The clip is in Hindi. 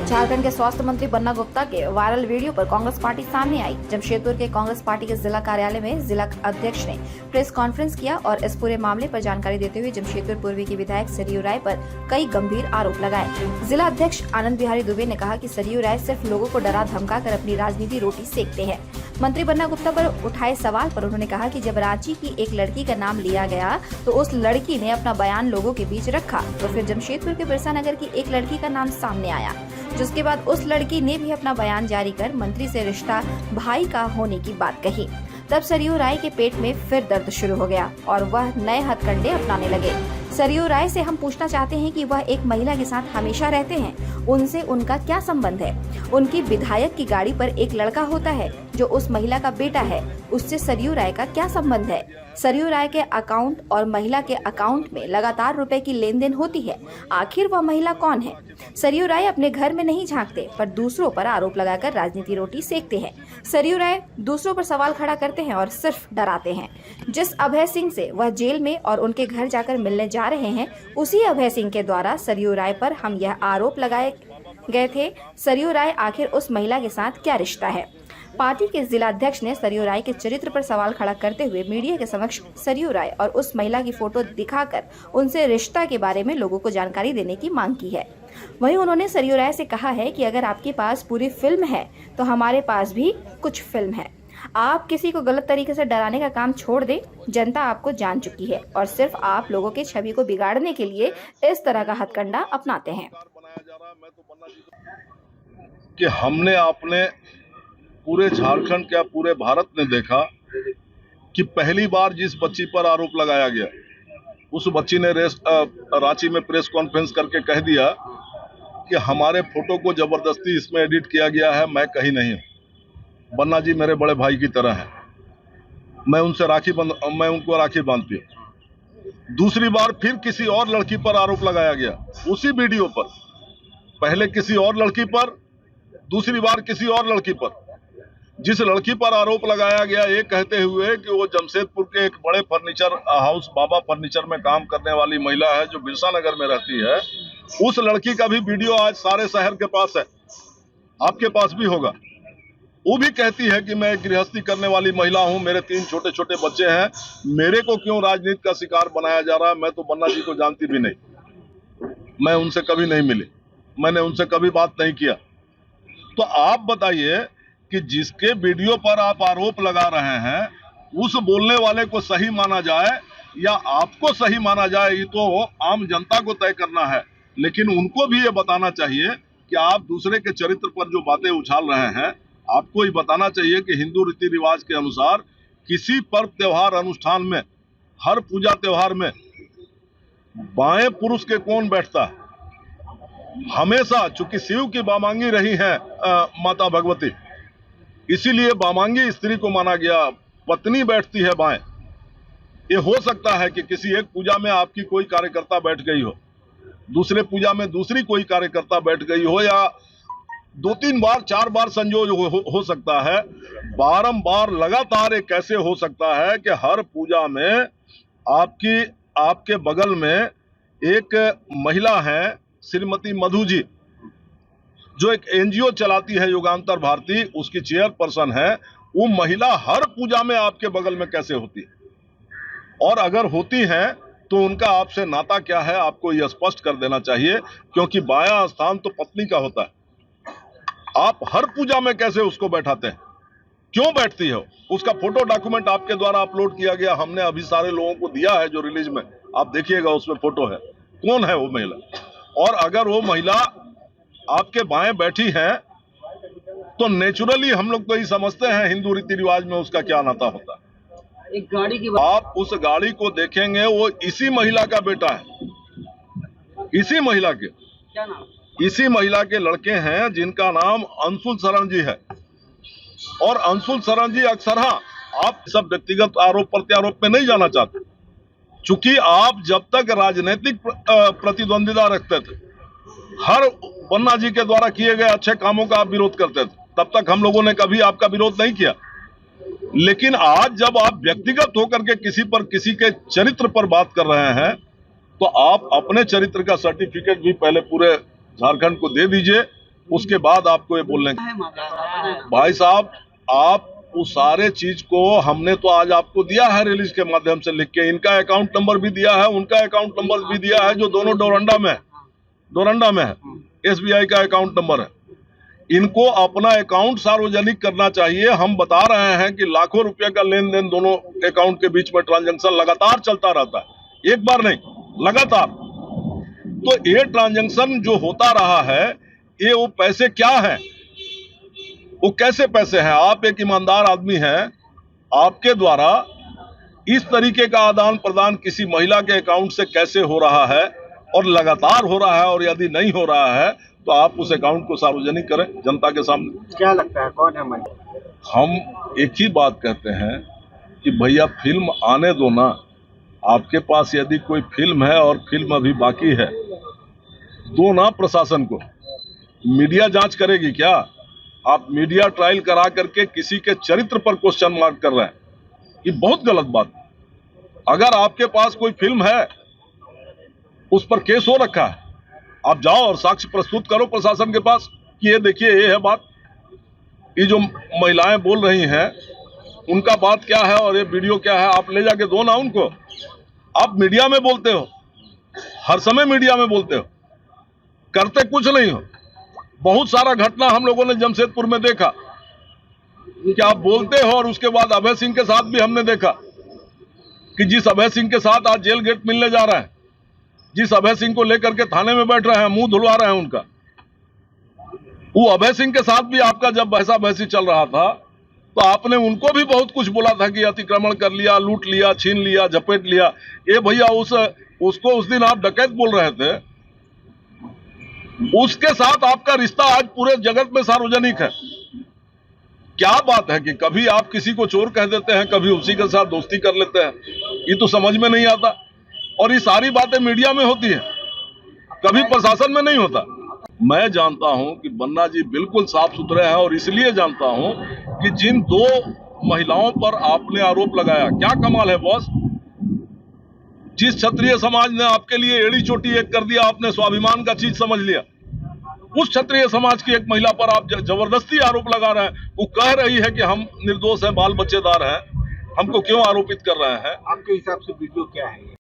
झारखंड के स्वास्थ्य मंत्री बन्ना गुप्ता के वायरल वीडियो पर कांग्रेस पार्टी सामने आई। जमशेदपुर के कांग्रेस पार्टी के जिला कार्यालय में जिला अध्यक्ष ने प्रेस कॉन्फ्रेंस किया और इस पूरे मामले पर जानकारी देते हुए जमशेदपुर पूर्वी की विधायक सरयू राय पर कई गंभीर आरोप लगाए। जिला अध्यक्ष आनंद बिहारी दुबे ने कहा कि सरयू राय सिर्फ लोगों को डरा धमका कर अपनी राजनीति रोटी सेकते हैं। मंत्री बन्ना गुप्ता पर उठाए सवाल पर उन्होंने कहा कि जब रांची की एक लड़की का नाम लिया गया तो उस लड़की ने अपना बयान लोगों के बीच रखा, तो फिर जमशेदपुर के बिरसा नगर की एक लड़की का नाम सामने आया, जिसके बाद उस लड़की ने भी अपना बयान जारी कर मंत्री से रिश्ता भाई का होने की बात कही। तब सरयू राय के पेट में फिर दर्द शुरू हो गया और वह नए हथकंडे अपनाने लगे। सरयू राय से हम पूछना चाहते हैं कि वह एक महिला के साथ हमेशा रहते हैं, उनसे उनका क्या संबंध है? उनकी विधायक की गाड़ी पर एक लड़का होता है जो उस महिला का बेटा है, उससे सरयू राय का क्या संबंध है? सरयू राय के अकाउंट और महिला के अकाउंट में लगातार रुपए की लेन देन होती है, आखिर वह महिला कौन है? सरयू राय अपने घर में नहीं झांकते पर दूसरों पर आरोप लगाकर राजनीति रोटी सेकते हैं। सरयू राय दूसरों पर सवाल खड़ा करते हैं और सिर्फ डराते हैं। जिस अभय सिंह से वह जेल में और उनके घर जाकर मिलने जा रहे हैं, उसी अभय सिंह के द्वारा सरयू राय पर हम यह आरोप लगाए गए थे। सरयू राय आखिर उस महिला के साथ क्या रिश्ता है? पार्टी के जिला अध्यक्ष ने सरयू राय के चरित्र पर सवाल खड़ा करते हुए मीडिया के समक्ष सरयू राय और उस महिला की फोटो दिखाकर उनसे रिश्ता के बारे में लोगों को जानकारी देने की मांग की है। वहीं उन्होंने सरयू राय से कहा है कि अगर आपके पास पूरी फिल्म है तो हमारे पास भी कुछ फिल्म है। आप किसी को गलत तरीके से डराने का काम छोड़ दें, जनता आपको जान चुकी है और सिर्फ आप लोगों के छवि को बिगाड़ने के लिए इस तरह का हथकंडा अपनाते हैं। कि हमने अपने पूरे झारखंड क्या पूरे भारत ने देखा कि पहली बार जिस बच्ची पर आरोप लगाया गया उस बच्ची ने रांची में प्रेस कॉन्फ्रेंस करके कह दिया कि हमारे फोटो को जबरदस्ती इसमें एडिट किया गया है, मैं कहीं नहीं हूं। बन्ना जी मेरे बड़े भाई की तरह हैं, मैं उनको राखी बांधती हूं। दूसरी बार फिर किसी और लड़की पर आरोप लगाया गया उसी वीडियो पर, पहले किसी और लड़की पर, दूसरी बार किसी और लड़की पर। जिस लड़की पर आरोप लगाया गया ये कहते हुए कि वो जमशेदपुर के एक बड़े फर्नीचर हाउस बाबा फर्नीचर में काम करने वाली महिला है जो बिरसा नगर में रहती है, उस लड़की का भी वीडियो आज सारे शहर के पास है, आपके पास भी होगा। वो भी कहती है कि मैं एक गृहस्थी करने वाली महिला हूं, मेरे 3 छोटे छोटे बच्चे हैं, मेरे को क्यों राजनीति का शिकार बनाया जा रहा है? मैं तो बन्ना जी को जानती भी नहीं, मैं उनसे कभी नहीं मिली, मैंने उनसे कभी बात नहीं किया। तो आप बताइए कि जिसके वीडियो पर आप आरोप लगा रहे हैं उस बोलने वाले को सही माना जाए या आपको सही माना जाए, ये तो आम जनता को तय करना है। लेकिन उनको भी ये बताना चाहिए कि आप दूसरे के चरित्र पर जो बातें उछाल रहे हैं, आपको ये बताना चाहिए कि हिंदू रीति रिवाज के अनुसार किसी पर्व त्योहार अनुष्ठान में, हर पूजा त्योहार में बाएं पुरुष के कौन बैठता है? हमेशा, चूंकि शिव की बामांगी रही है माता भगवती, इसीलिए बामांगी स्त्री को माना गया, पत्नी बैठती है बाएं। ये हो सकता है कि किसी एक पूजा में आपकी कोई कार्यकर्ता बैठ गई हो, दूसरे पूजा में दूसरी कोई कार्यकर्ता बैठ गई हो, या 2-3 बार 4 बार संजोग हो सकता है। बारंबार लगातार ये कैसे हो सकता है कि हर पूजा में आपके बगल में एक महिला है श्रीमती मधु जी, जो एक एनजीओ चलाती है युगांतर भारती, उसकी चेयरपर्सन है, वो महिला हर पूजा में आपके बगल में कैसे होती है? और अगर होती है तो उनका आपसे नाता क्या है, आपको यह स्पष्ट कर देना चाहिए, क्योंकि बायां स्थान तो पत्नी का होता है। आप हर पूजा में कैसे उसको बैठाते हैं? क्यों बैठती है? उसका फोटो डॉक्यूमेंट आपके द्वारा अपलोड किया गया, हमने अभी सारे लोगों को दिया है जो रिलीज में, आप देखिएगा उसमें फोटो है, कौन है वो महिला। और अगर वो महिला आपके बाएं बैठी है तो नेचुरली हम लोग तो ये समझते हैं हिंदू रीति रिवाज में उसका क्या नाता होता है। एक गाड़ी की आप उस गाड़ी को देखेंगे, वो इसी महिला का बेटा है, इसी महिला के, क्या नाम? इसी महिला के लड़के हैं जिनका नाम अंशुल शरण जी है। और अंशुल शरण जी अक्सर, आप सब व्यक्तिगत आरोप प्रत्यारोप में नहीं जाना चाहते, चूंकि आप जब तक राजनीतिक प्रतिद्वंदिता रखते थे, हर बन्ना जी के द्वारा किए गए अच्छे कामों का आप विरोध करते थे, तब तक हम लोगों ने कभी आपका विरोध नहीं किया। लेकिन आज जब आप व्यक्तिगत होकर के किसी के चरित्र पर बात कर रहे हैं, तो आप अपने चरित्र का सर्टिफिकेट भी पहले पूरे झारखंड को दे दीजिए, उसके बाद आपको ये बोलने भाई साहब, आप उस सारे चीज को हमने तो आज आपको दिया है रिलीज के माध्यम से लिख के। इनका अकाउंट नंबर भी दिया है, उनका अकाउंट नंबर भी दिया है, जो दोनों डोरंडा में है। SBI का अकाउंट नंबर है। इनको अपना अकाउंट सार्वजनिक करना चाहिए। हम बता रहे हैं कि लाखों रुपए का लेन देन दोनों अकाउंट के बीच में ट्रांजैक्शन लगातार चलता रहता है, एक बार नहीं, लगातार। तो ये ट्रांजैक्शन जो होता रहा है, ये वो पैसे क्या हैं, वो कैसे पैसे हैं? आप एक ईमानदार आदमी हैं, आपके द्वारा इस तरीके का आदान प्रदान किसी महिला के अकाउंट से कैसे हो रहा है, और लगातार हो रहा है, और यदि नहीं हो रहा है तो आप उस अकाउंट को सार्वजनिक करें जनता के सामने। क्या लगता है कौन है महिला? हम एक ही बात कहते हैं कि भैया फिल्म आने दो ना। आपके पास यदि कोई फिल्म है और फिल्म अभी बाकी है, दो ना प्रशासन को। मीडिया जांच करेगी क्या? आप मीडिया ट्रायल करा करके किसी के चरित्र पर क्वेश्चन मार्क कर रहे हैं, ये बहुत गलत बात है। अगर आपके पास कोई फिल्म है, उस पर केस हो रखा है, आप जाओ और साक्ष्य प्रस्तुत करो प्रशासन के पास कि ये देखिए ये है बात, ये जो महिलाएं बोल रही हैं उनका बात क्या है और ये वीडियो क्या है, आप ले जाके दो ना उनको। आप मीडिया में बोलते हो, हर समय मीडिया में बोलते हो, करते कुछ नहीं हो। बहुत सारा घटना हम लोगों ने जमशेदपुर में देखा कि आप बोलते हो, और उसके बाद अभय सिंह के साथ भी हमने देखा कि जिस अभय सिंह के साथ आज जेल गेट मिलने जा रहा है, जिस अभय सिंह को लेकर के थाने में बैठ रहे हैं, मुंह धुलवा रहे हैं उनका, वो अभय सिंह के साथ भी आपका जब बहसा बहसी चल रहा था तो आपने उनको भी बहुत कुछ बोला था कि अतिक्रमण कर लिया, लूट लिया, छीन लिया, झपेट लिया। ये भैया उसको उस दिन आप डकैत बोल रहे थे, उसके साथ आपका रिश्ता आज पूरे जगत में सार्वजनिक है। क्या बात है कि कभी आप किसी को चोर कह देते हैं, कभी उसी के साथ दोस्ती कर लेते हैं, ये तो समझ में नहीं आता। और ये सारी बातें मीडिया में होती है, कभी प्रशासन में नहीं होता। मैं जानता हूं कि बन्ना जी बिल्कुल साफ सुथरे हैं, और इसलिए जानता हूं कि जिन दो महिलाओं पर आपने आरोप लगाया, क्या कमाल है बॉस। जिस क्षत्रिय समाज ने आपके लिए एड़ी चोटी एक कर दिया, आपने स्वाभिमान का चीज समझ लिया, उस क्षत्रिय समाज की एक महिला पर आप जबरदस्ती आरोप लगा रहे हैं। वो कह रही है कि हम निर्दोष हैं, बाल बच्चेदार हैं, हमको क्यों आरोपित कर रहे हैं? आपके हिसाब से वीडियो क्या है?